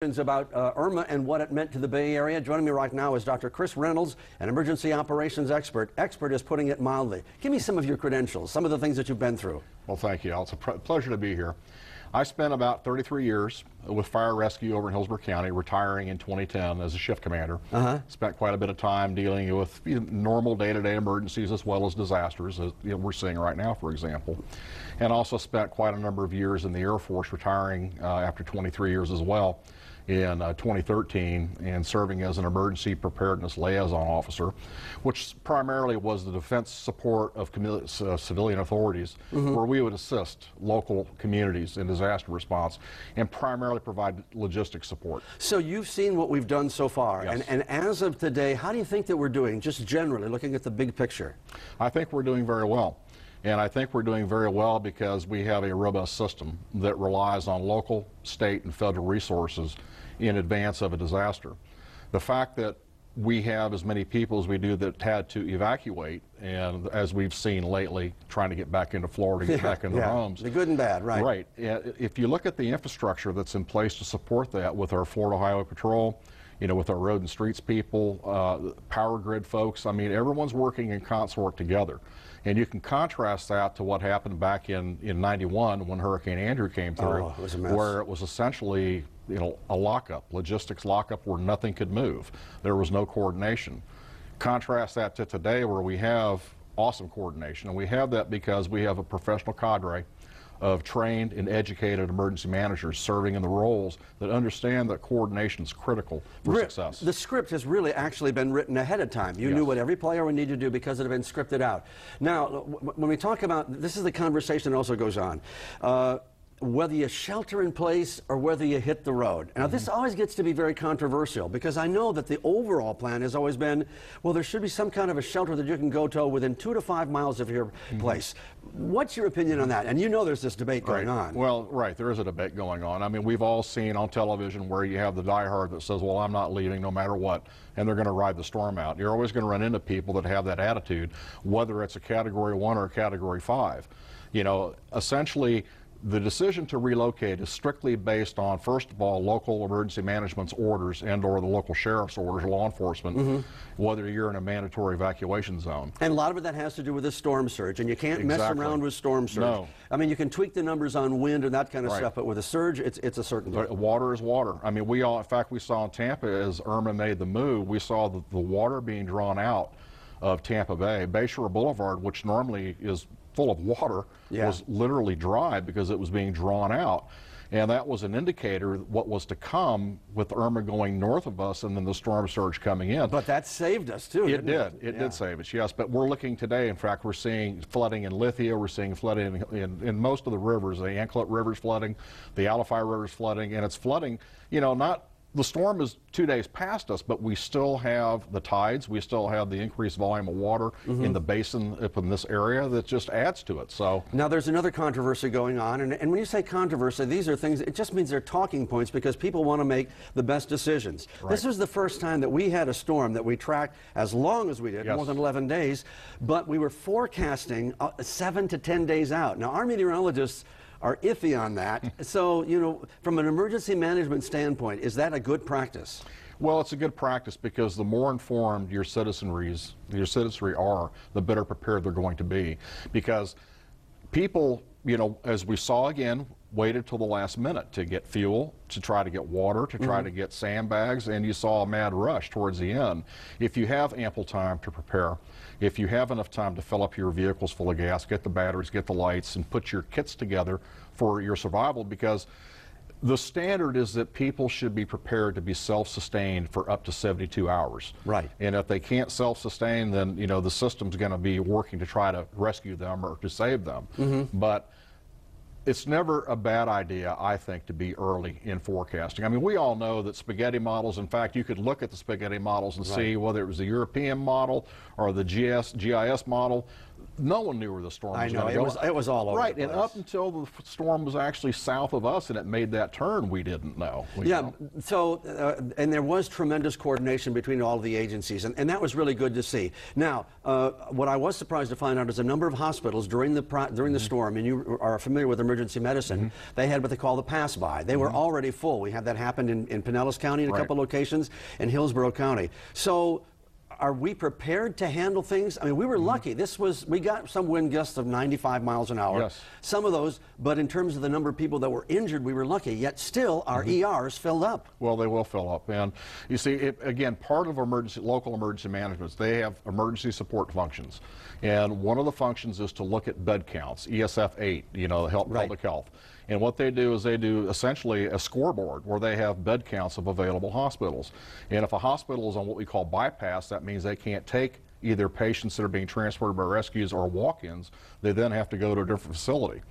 About Irma and what it meant to the Bay Area. Joining me right now is Dr. Chris Reynolds, an emergency operations expert. Expert is putting it mildly. Give me some of your credentials, some of the things that you've been through. Well, thank you, Al. It's a pleasure to be here. I spent about 33 years with fire rescue over in Hillsborough County, retiring in 2010 as a shift commander. Spent quite a bit of time dealing with normal day-to-day emergencies as well as disasters, as we're seeing right now, for example. And also spent quite a number of years in the Air Force, retiring after 23 years as well in 2013, and serving as an emergency preparedness liaison officer, which primarily was the defense support of civilian authorities, where we would assist local communities in disaster response and primarily provide logistics support. So you've seen what we've done so far, yes. and as of today, how do you think that we're doing, just generally, looking at the big picture? I think we're doing very well. And I think we're doing very well because we have a robust system that relies on local, state, and federal resources in advance of a disaster. The fact that we have as many people as we do that had to evacuate, and as we've seen lately, trying to get back into Florida, get back in their homes. The good and bad, right? Right. If you look at the infrastructure that's in place to support that with our Florida Highway Patrol, with our road and streets people, power grid folks, I mean, everyone's working in consort together. And you can contrast that to what happened back in '91 when Hurricane Andrew came through, it was a mess. Where it was essentially, a lockup, logistics lockup where nothing could move. There was no coordination. Contrast that to today where we have awesome coordination, and we have that because we have a professional cadre of trained and educated emergency managers serving in the roles that understand that coordination is critical for success. The script has really actually been written ahead of time. You knew what every player would need to do because it had been scripted out. Now, when we talk about, this is the conversation that also goes on, whether you shelter in place or whether you hit the road. Now, this always gets to be very controversial because I know that the overall plan has always been, well, there should be some kind of a shelter that you can go to within 2 to 5 miles of your place. What's your opinion on that? And there's this debate going on. Well, right, there is a debate going on. I mean, we've all seen on television where you have the diehard that says, well, I'm not leaving no matter what, and they're going to ride the storm out. You're always going to run into people that have that attitude, whether it's a Category 1 or a Category 5. Essentially, the decision to relocate is strictly based on, first of all, local emergency management's orders and or the local sheriff's orders, law enforcement, whether you're in a mandatory evacuation zone. And a lot of that has to do with the storm surge, and you can't mess around with storm surge. No. I mean, you can tweak the numbers on wind and that kind of stuff, but with a surge, it's a certainty. But water is water. I mean, in fact, we saw in Tampa as Irma made the move, we saw the water being drawn out of Tampa Bay. Bayshore Boulevard, which normally is full of water, was literally dry because it was being drawn out. And that was an indicator of what was to come with Irma going north of us and then the storm surge coming in. But that saved us too, It did save us, yes. But we're looking today, in fact, we're seeing flooding in Lithia, we're seeing flooding in most of the rivers. The Anklet River's flooding, the Alafai River's flooding, and it's flooding, the storm is 2 days past us, but we still have the tides, we still have the increased volume of water in the basin up in this area that just adds to it. So now there's another controversy going on, and when you say controversy, these are things, it just means they're talking points because people want to make the best decisions. Right. This was the first time that we had a storm that we tracked as long as we did, more than 11 days, but we were forecasting 7 to 10 days out. Now, our meteorologists are iffy on that. So, from an emergency management standpoint, is that a good practice? Well, it's a good practice because the more informed your citizenry are, the better prepared they're going to be. Because people, as we saw again, waited till the last minute to get fuel, to try to get water, to try to get sandbags, and you saw a mad rush towards the end. If you have ample time to prepare, if you have enough time to fill up your vehicles full of gas, get the batteries, get the lights, and put your kits together for your survival, because the standard is that people should be prepared to be self-sustained for up to 72 hours. Right. And if they can't self-sustain, then the system's going to be working to try to rescue them or to save them. But it's never a bad idea, I think, to be early in forecasting. I mean, we all know that spaghetti models, in fact, you could look at the spaghetti models and see whether it was the European model or the GIS model. No one knew where the storm was I know, going to go. it was all over right, the place. and up until the storm was actually south of us and it made that turn, we didn't know. So, and there was tremendous coordination between all of the agencies, and that was really good to see. Now, what I was surprised to find out is a number of hospitals during the storm, and you are familiar with emergency medicine, they had what they call the pass-by. They were already full. We had that happen in Pinellas County in a couple locations, and Hillsborough County. So, are we prepared to handle things? I mean, we were lucky. We got some wind gusts of 95 miles an hour. Yes. Some of those, but in terms of the number of people that were injured, we were lucky. Yet still, our ERs filled up. Well, they will fill up. And you see, again, part of local emergency management, they have emergency support functions. And one of the functions is to look at bed counts, ESF 8, public health. And what they do is they do essentially a scoreboard where they have bed counts of available hospitals. And if a hospital is on what we call bypass, that means they can't take either patients that are being transported by rescues or walk-ins. They then have to go to a different facility.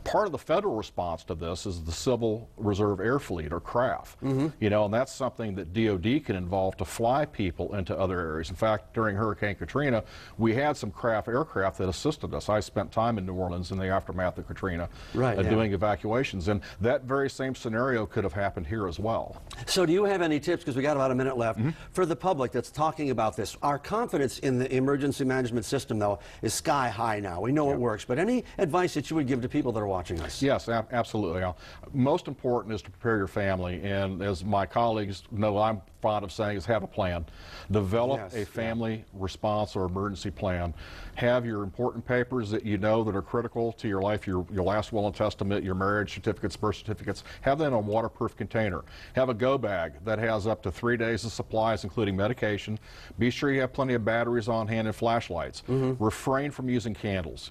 Part of the federal response to this is the Civil Reserve Air Fleet, or CRAF. And that's something that DOD can involve to fly people into other areas. In fact, during Hurricane Katrina, we had some CRAF aircraft that assisted us. I spent time in New Orleans in the aftermath of Katrina doing evacuations, and that very same scenario could have happened here as well. So do you have any tips, because we got about a minute left, for the public that's talking about this? Our confidence in the emergency management system, though, is sky high now. We know it works, but any advice that you would give to people that are watching us? Yes, absolutely. Most important is to prepare your family, and as my colleagues know, I'm fond of saying, is have a plan. Develop a family response or emergency plan. Have your important papers that you know that are critical to your life, your last will and testament, your marriage certificates, birth certificates. Have that in a waterproof container. Have a go bag that has up to 3 days of supplies, including medication. Be sure you have plenty of batteries on hand and flashlights. Refrain from using candles.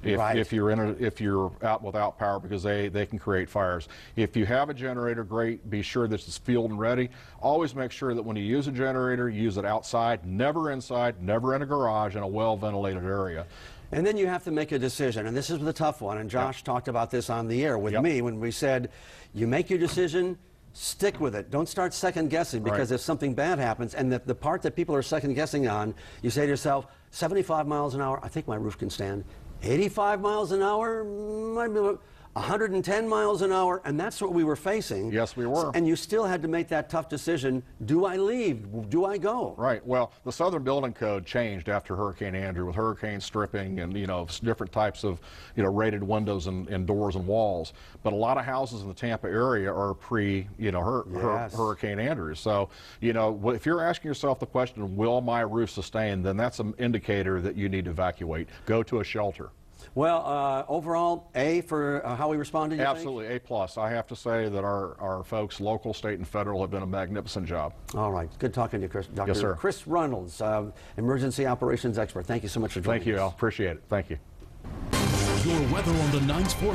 If you're out without power, because they can create fires. If you have a generator, great. Be sure that it's field and ready. Always make sure that when you use a generator, use it outside, never inside, never in a garage, in a well-ventilated area. And then you have to make a decision, and this is the tough one, and Josh talked about this on the air with me when we said, you make your decision, stick with it. Don't start second guessing, because if something bad happens, and the part that people are second guessing on, you say to yourself, 75 miles an hour, I think my roof can stand. 85 miles an hour, might be 110 miles an hour, and that's what we were facing. Yes, we were. And you still had to make that tough decision. Do I leave? Do I go? Right. Well, the Southern Building Code changed after Hurricane Andrew, with hurricane stripping and, different types of, rated windows and doors and walls. But a lot of houses in the Tampa area are Hurricane Andrew. So, if you're asking yourself the question, will my roof sustain, then that's an indicator that you need to evacuate. Go to a shelter. Well, overall, A for how we responded, you Absolutely, think? A+. I have to say that our folks, local, state, and federal, have done a magnificent job. All right. Good talking to you, Chris. Dr. Yes, sir. Chris Reynolds, emergency operations expert. Thank you so much for joining us. Thank you, Al. Appreciate it. Thank you. Your weather on the 9 Sports.